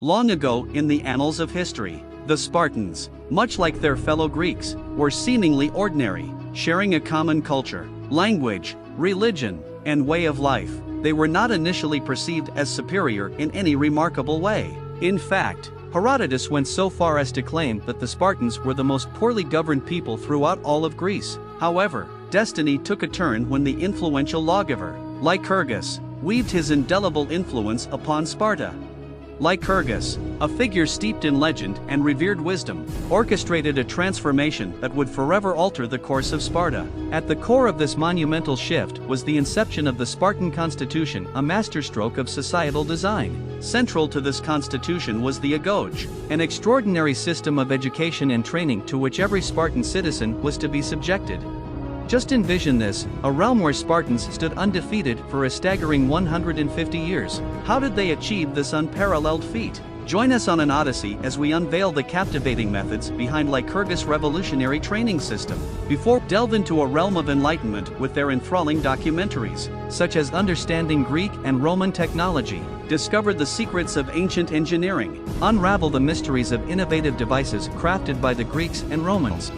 Long ago in the annals of history, the Spartans, much like their fellow Greeks, were seemingly ordinary, sharing a common culture, language, religion, and way of life. They were not initially perceived as superior in any remarkable way. In fact, Herodotus went so far as to claim that the Spartans were the most poorly governed people throughout all of Greece. However, destiny took a turn when the influential lawgiver, Lycurgus, weaved his indelible influence upon Sparta. Lycurgus, a figure steeped in legend and revered wisdom, orchestrated a transformation that would forever alter the course of Sparta. At the core of this monumental shift was the inception of the Spartan constitution, a masterstroke of societal design. Central to this constitution was the Agoge, an extraordinary system of education and training to which every Spartan citizen was to be subjected. Just envision this, a realm where Spartans stood undefeated for a staggering 150 years. How did they achieve this unparalleled feat? Join us on an odyssey as we unveil the captivating methods behind Lycurgus' revolutionary training system. Before delve into a realm of enlightenment with their enthralling documentaries, such as Understanding Greek and Roman Technology, discover the secrets of ancient engineering, unravel the mysteries of innovative devices crafted by the Greeks and Romans.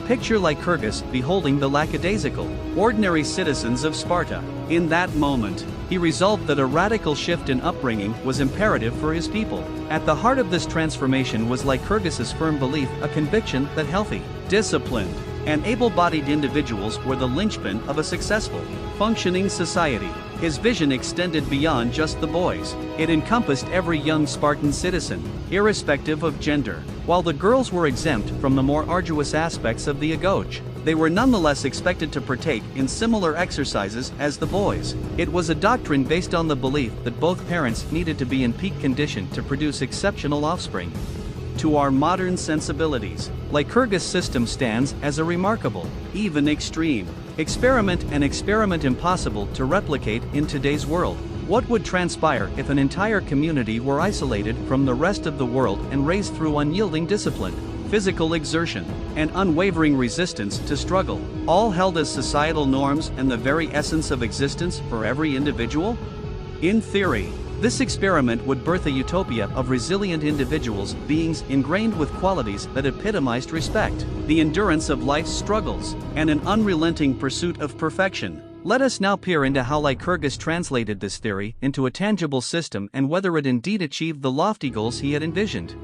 Picture Lycurgus beholding the lackadaisical, ordinary citizens of Sparta. In that moment, he resolved that a radical shift in upbringing was imperative for his people. At the heart of this transformation was Lycurgus' firm belief, a conviction that healthy, disciplined, and able-bodied individuals were the linchpin of a successful, functioning society. His vision extended beyond just the boys. It encompassed every young Spartan citizen, irrespective of gender. While the girls were exempt from the more arduous aspects of the Agoge, they were nonetheless expected to partake in similar exercises as the boys. It was a doctrine based on the belief that both parents needed to be in peak condition to produce exceptional offspring. To our modern sensibilities, Lycurgus' system stands as a remarkable, even extreme, experiment, an experiment impossible to replicate in today's world. What would transpire if an entire community were isolated from the rest of the world and raised through unyielding discipline, physical exertion, and unwavering resistance to struggle, all held as societal norms and the very essence of existence for every individual? In theory, this experiment would birth a utopia of resilient individuals, beings ingrained with qualities that epitomized respect, the endurance of life's struggles, and an unrelenting pursuit of perfection. Let us now peer into how Lycurgus translated this theory into a tangible system and whether it indeed achieved the lofty goals he had envisioned.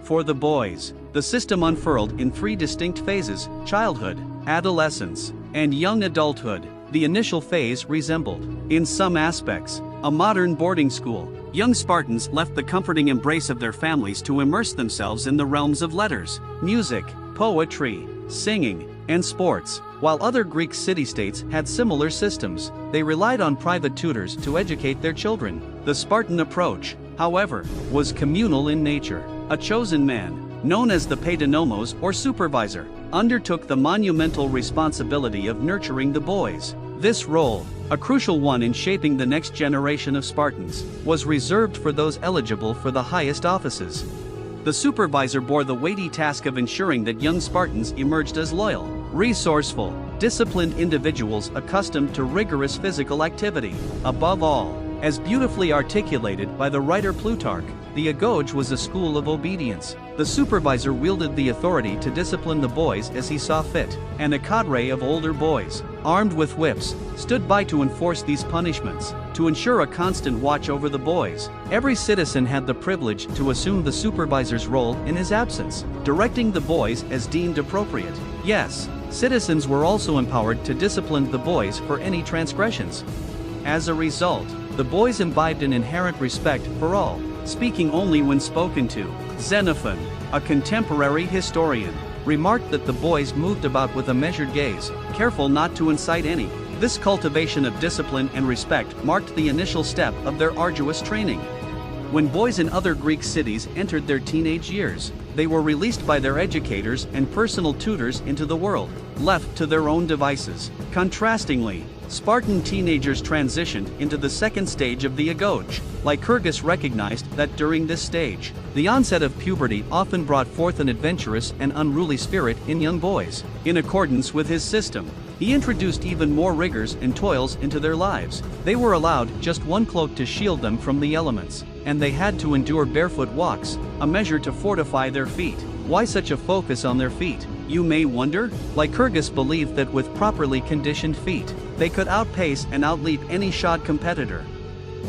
For the boys, the system unfurled in three distinct phases: childhood, adolescence, and young adulthood. The initial phase resembled, in some aspects, a modern boarding school. Young Spartans left the comforting embrace of their families to immerse themselves in the realms of letters, music, poetry, singing, and sports. While other Greek city-states had similar systems, they relied on private tutors to educate their children. The Spartan approach, however, was communal in nature. A chosen man, known as the paedonomos or supervisor, undertook the monumental responsibility of nurturing the boys. This role, a crucial one in shaping the next generation of Spartans, was reserved for those eligible for the highest offices. The supervisor bore the weighty task of ensuring that young Spartans emerged as loyal, resourceful, disciplined individuals accustomed to rigorous physical activity. Above all, as beautifully articulated by the writer Plutarch, the Agoge was a school of obedience. The supervisor wielded the authority to discipline the boys as he saw fit, and a cadre of older boys, armed with whips, stood by to enforce these punishments, to ensure a constant watch over the boys. Every citizen had the privilege to assume the supervisor's role in his absence, directing the boys as deemed appropriate. Yes, citizens were also empowered to discipline the boys for any transgressions. As a result, the boys imbibed an inherent respect for all, speaking only when spoken to. Xenophon, a contemporary historian, remarked that the boys moved about with a measured gaze, careful not to incite any. This cultivation of discipline and respect marked the initial step of their arduous training. When boys in other Greek cities entered their teenage years, they were released by their educators and personal tutors into the world, left to their own devices. Contrastingly, Spartan teenagers transitioned into the second stage of the Agoge. Lycurgus recognized that during this stage, the onset of puberty often brought forth an adventurous and unruly spirit in young boys. In accordance with his system, he introduced even more rigors and toils into their lives. They were allowed just one cloak to shield them from the elements, and they had to endure barefoot walks, a measure to fortify their feet. Why such a focus on their feet, you may wonder? Lycurgus believed that with properly conditioned feet, they could outpace and outleap any shod competitor.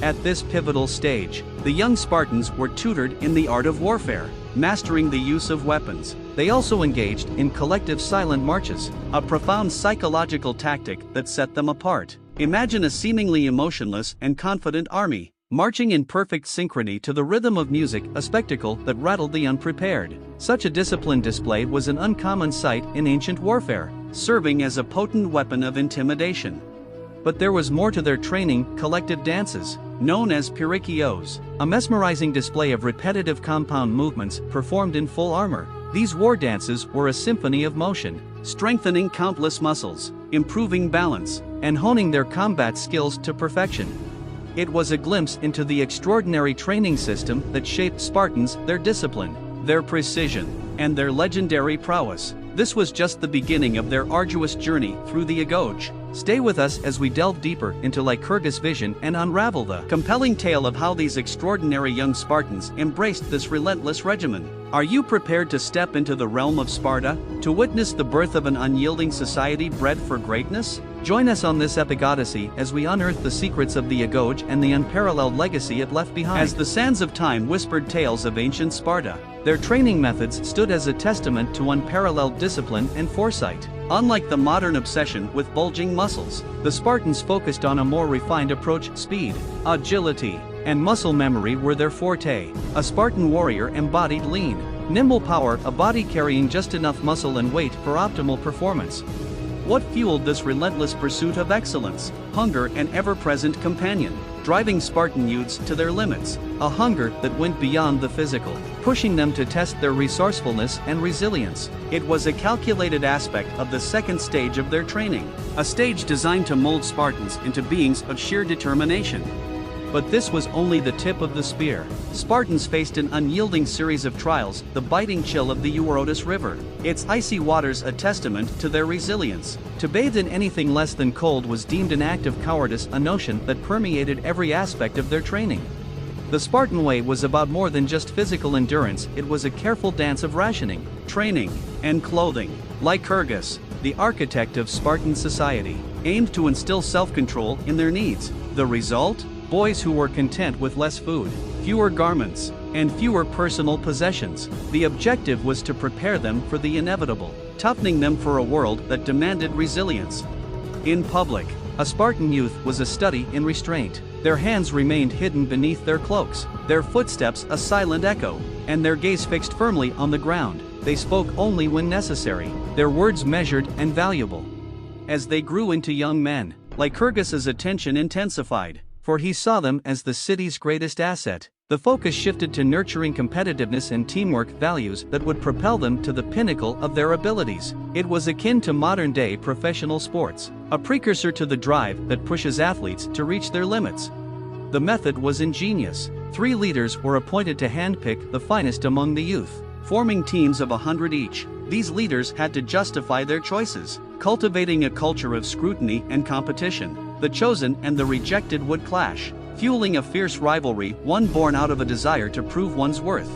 At this pivotal stage, the young Spartans were tutored in the art of warfare, mastering the use of weapons. They also engaged in collective silent marches, a profound psychological tactic that set them apart. Imagine a seemingly emotionless and confident army, marching in perfect synchrony to the rhythm of music, a spectacle that rattled the unprepared. Such a disciplined display was an uncommon sight in ancient warfare, serving as a potent weapon of intimidation. But there was more to their training: collective dances, known as pyrikios, a mesmerizing display of repetitive compound movements performed in full armor. These war dances were a symphony of motion, strengthening countless muscles, improving balance, and honing their combat skills to perfection. It was a glimpse into the extraordinary training system that shaped Spartans, their discipline, their precision, and their legendary prowess. This was just the beginning of their arduous journey through the Agoge. Stay with us as we delve deeper into Lycurgus' vision and unravel the compelling tale of how these extraordinary young Spartans embraced this relentless regimen. Are you prepared to step into the realm of Sparta, to witness the birth of an unyielding society bred for greatness? Join us on this epic odyssey as we unearth the secrets of the Agoge and the unparalleled legacy it left behind. As the sands of time whispered tales of ancient Sparta, their training methods stood as a testament to unparalleled discipline and foresight. Unlike the modern obsession with bulging muscles, the Spartans focused on a more refined approach. Speed, agility, and muscle memory were their forte. A Spartan warrior embodied lean, nimble power, a body carrying just enough muscle and weight for optimal performance. What fueled this relentless pursuit of excellence? Hunger, an ever-present companion, driving Spartan youths to their limits. A hunger that went beyond the physical, pushing them to test their resourcefulness and resilience. It was a calculated aspect of the second stage of their training, a stage designed to mold Spartans into beings of sheer determination. But this was only the tip of the spear. Spartans faced an unyielding series of trials: the biting chill of the Eurotas River, its icy waters a testament to their resilience. To bathe in anything less than cold was deemed an act of cowardice, a notion that permeated every aspect of their training. The Spartan way was about more than just physical endurance, it was a careful dance of rationing, training, and clothing. Lycurgus, the architect of Spartan society, aimed to instill self-control in their needs. The result? Boys who were content with less food, fewer garments, and fewer personal possessions. The objective was to prepare them for the inevitable, toughening them for a world that demanded resilience. In public, a Spartan youth was a study in restraint. Their hands remained hidden beneath their cloaks, their footsteps a silent echo, and their gaze fixed firmly on the ground. They spoke only when necessary, their words measured and valuable. As they grew into young men, Lycurgus's attention intensified, for he saw them as the city's greatest asset. The focus shifted to nurturing competitiveness and teamwork, values that would propel them to the pinnacle of their abilities. It was akin to modern-day professional sports, a precursor to the drive that pushes athletes to reach their limits. The method was ingenious. 3 leaders were appointed to handpick the finest among the youth, forming teams of 100 each. These leaders had to justify their choices, cultivating a culture of scrutiny and competition. The chosen and the rejected would clash, fueling a fierce rivalry, one born out of a desire to prove one's worth.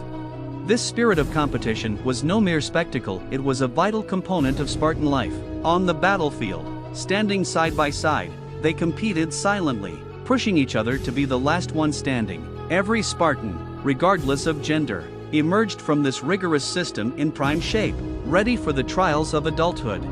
This spirit of competition was no mere spectacle, it was a vital component of Spartan life. On the battlefield, standing side by side, they competed silently, pushing each other to be the last one standing. Every Spartan, regardless of gender, emerged from this rigorous system in prime shape, ready for the trials of adulthood.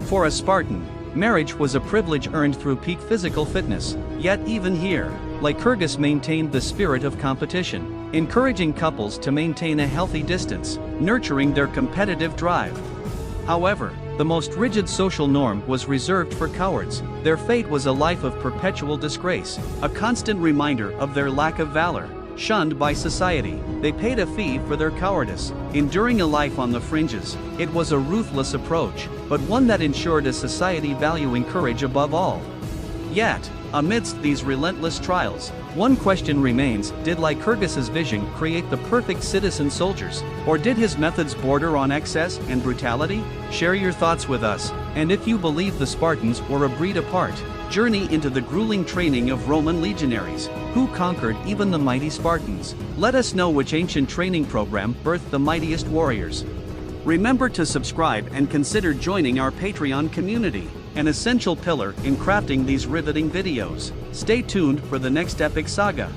For a Spartan, marriage was a privilege earned through peak physical fitness. Yet even here, Lycurgus maintained the spirit of competition, encouraging couples to maintain a healthy distance, nurturing their competitive drive. However, the most rigid social norm was reserved for cowards. Their fate was a life of perpetual disgrace, a constant reminder of their lack of valor. Shunned by society, they paid a fee for their cowardice, enduring a life on the fringes. It was a ruthless approach, but one that ensured a society valuing courage above all. Yet, amidst these relentless trials, one question remains: did Lycurgus's vision create the perfect citizen soldiers, or did his methods border on excess and brutality? Share your thoughts with us, and if you believe the Spartans were a breed apart, journey into the grueling training of Roman legionaries, who conquered even the mighty Spartans. Let us know which ancient training program birthed the mightiest warriors. Remember to subscribe and consider joining our Patreon community, an essential pillar in crafting these riveting videos. Stay tuned for the next epic saga.